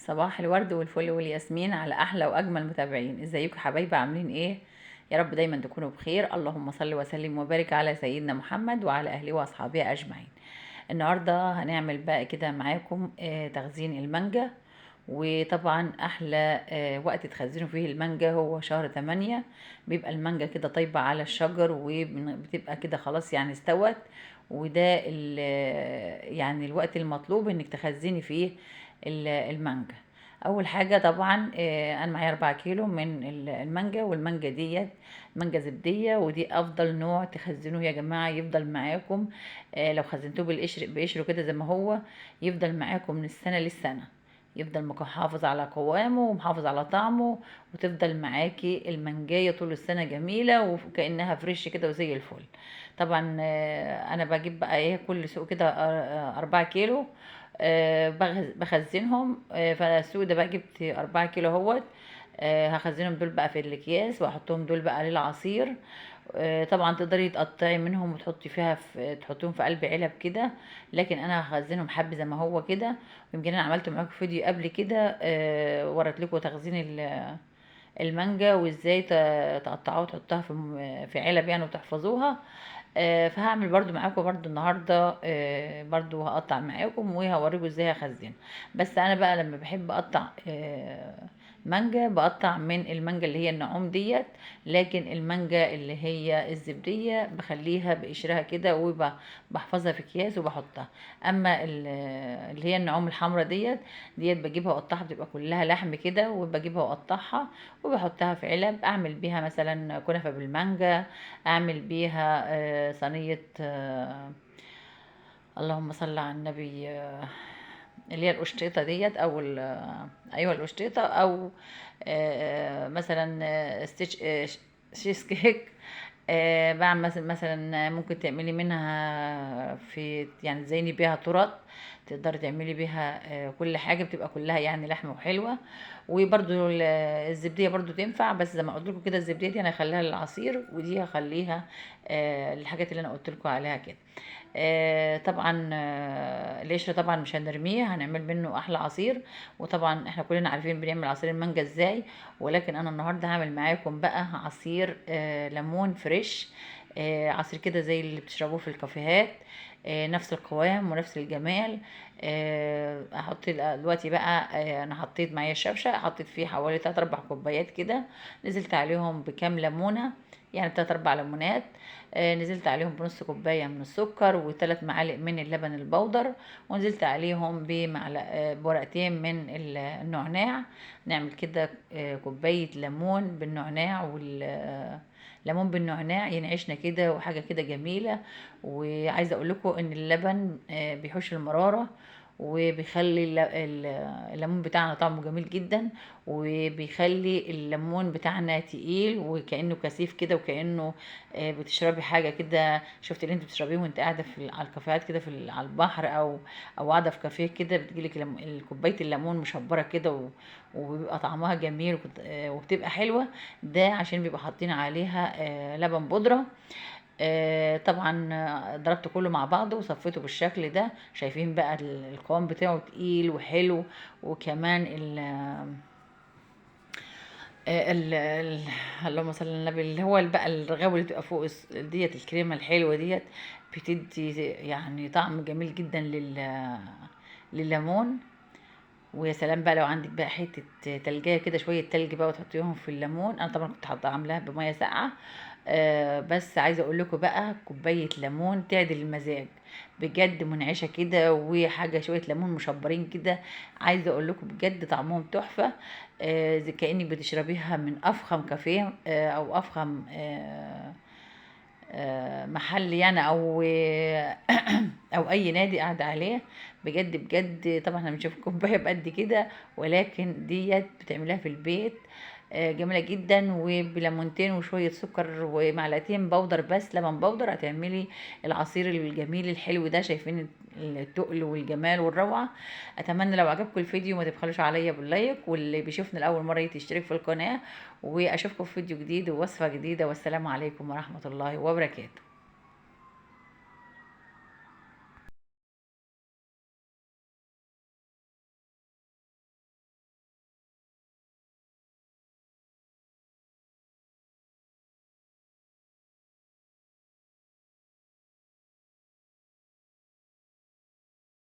صباح الورد والفل والياسمين على احلى واجمل متابعين. ازيكم حبايبي؟ عاملين ايه؟ يا رب دايما تكونوا بخير. اللهم صل وسلم وبارك على سيدنا محمد وعلى اهله واصحابه اجمعين. النهارده هنعمل بقى كده معاكم تخزين المانجا. وطبعا احلى وقت تخزنوا فيه المانجا هو شهر 8. بيبقى المانجا كده طيبة على الشجر وبتبقى كده خلاص يعني استوت. وده يعني الوقت المطلوب انك تخزني فيه المانجا. اول حاجه طبعا انا معايا 4 كيلو من المانجا، والمانجا ديت مانجا زبديه، ودي افضل نوع تخزنوه يا جماعه يفضل معاكم. لو خزنتوه بقشره كده زي ما هو يفضل معاكم من السنه للسنه، يفضل محافظ على قوامه ومحافظ على طعمه، وتفضل معاكي المانجايه طول السنه جميله وكانها فريش كده وزي الفل. طبعا انا بجيب بقى ايه كل سوق كده 4 كيلو. بخزنهم. فالسوق ده بقى جبت 4 كيلو اهوت. هخزنهم دول بقى في الاكياس واحطهم دول بقى للعصير. طبعا تقدري تقطعي منهم وتحطي فيها تحطيهم في قلب علب كده، لكن انا هخزنهم حب زي ما هو كده. يمكن انا عملت معاكم فيديو قبل كده وريت لكم تخزين المانجا وازاي تقطعوها وتحطوها في علب يعني وتحفظوها. فهعمل برضو معاكم برضو النهارده برضو هقطع معاكم وهوريكم ازاي هخزن. بس انا بقى لما بحب اقطع مانجا بقطع من المانجا اللي هي النعوم ديت، لكن المانجا اللي هي الزبديه بخليها بقشرها كده وبحفظها في اكياس وبحطها. اما اللي هي النعوم الحمراء ديت بجيبها واقطعها، بتبقى كلها لحم كده، وبجيبها واقطعها وبحطها في علب اعمل بيها مثلا كنافه بالمانجا، اعمل بيها صينيه اللهم صل على النبي، اللي هي القشطيطه ديت او ايوه القشطيطه، او مثلا ستيتش شيز كيك. بعمل مثلا ممكن تعملي منها في يعني تزيني بيها تورت، تقدري تعملي بيها كل حاجه بتبقى كلها يعني لحمه وحلوه. وبرده الزبديه برده تنفع، بس زي ما قلت لكم كده الزبديه دي انا هخليها للعصير، ودي هخليها الحاجات اللي انا قلت لكم عليها كده. طبعا القشر طبعا مش هنرميه، هنعمل منه احلى عصير. وطبعا احنا كلنا عارفين بنعمل عصير المانجا ازاي، ولكن انا النهارده هعمل معاكم بقى عصير ليمون فريش. عصير كده زي اللي بتشربوه في الكافيهات، نفس القوام ونفس الجمال. هحط دلوقتي بقى انا حطيت معايا الشبشة، حطيت فيه حوالي 3 4 كوبايات كده، نزلت عليهم بكام ليمونة، يعني 3 4 ليمونات. نزلت عليهم بنص كوباية من السكر و3 معالق من اللبن البودر، ونزلت عليهم بورقتين من النعناع. نعمل كده كوباية ليمون بالنعناع ليمون بالنعناع ينعشنا كده وحاجة كده جميلة. وعايزة اقول لكم ان اللبن بيحوش المرارة، وبيخلي الليمون بتاعنا طعمه جميل جدا، وبيخلي الليمون بتاعنا تقيل وكأنه كثيف كده، وكأنه بتشربي حاجة كده. شفت اللي انت بتشربيه وانت قاعدة على الكافيهات كده على البحر، او قاعدة في كافيه كده، بتجيلك كوباية الليمون مشبرة كده وبيبقى طعمها جميل وبتبقى حلوة. ده عشان بيبقى حاطين عليها لبن بودرة. طبعا ضربته كله مع بعضه وصفيته بالشكل ده. شايفين بقى القوام بتاعه تقيل وحلو، وكمان اللهم صل على النبي، اللي هو بقى الرغاوي اللي بتبقى فوق ديت، الكريمه الحلوه ديت بتدي يعني طعم جميل جدا لليمون. ويا سلام بقى لو عندك بقى حته تلجايه كده، شويه تلج بقى وتحطيهم في الليمون. انا طبعا كنت حاطه عاملاها بميه ساقعه. بس عايزه اقول لكم بقى كوبايه ليمون تعدل المزاج، بجد منعشه كده، وحاجه شويه ليمون مشبرين كده. عايزه اقول لكم بجد طعمهم تحفه. زي كانك بتشربيها من افخم كافيه او افخم محل يعني، او او اي نادي قاعد عليه. بجد بجد طبعا احنا بنشوف كوبايه بقد كده، ولكن ديت بتعملها في البيت جميله جدا، وبليمونتين وشويه سكر ومعلقتين بودر، بس لبن بودر، هتعملي العصير الجميل الحلو ده. شايفين التقل والجمال والروعه. اتمنى لو عجبكم الفيديو ما تبخلوش عليا باللايك، واللي بيشوفنا لاول مره يشترك في القناه. واشوفكم في فيديو جديد ووصفه جديده، والسلام عليكم ورحمه الله وبركاته.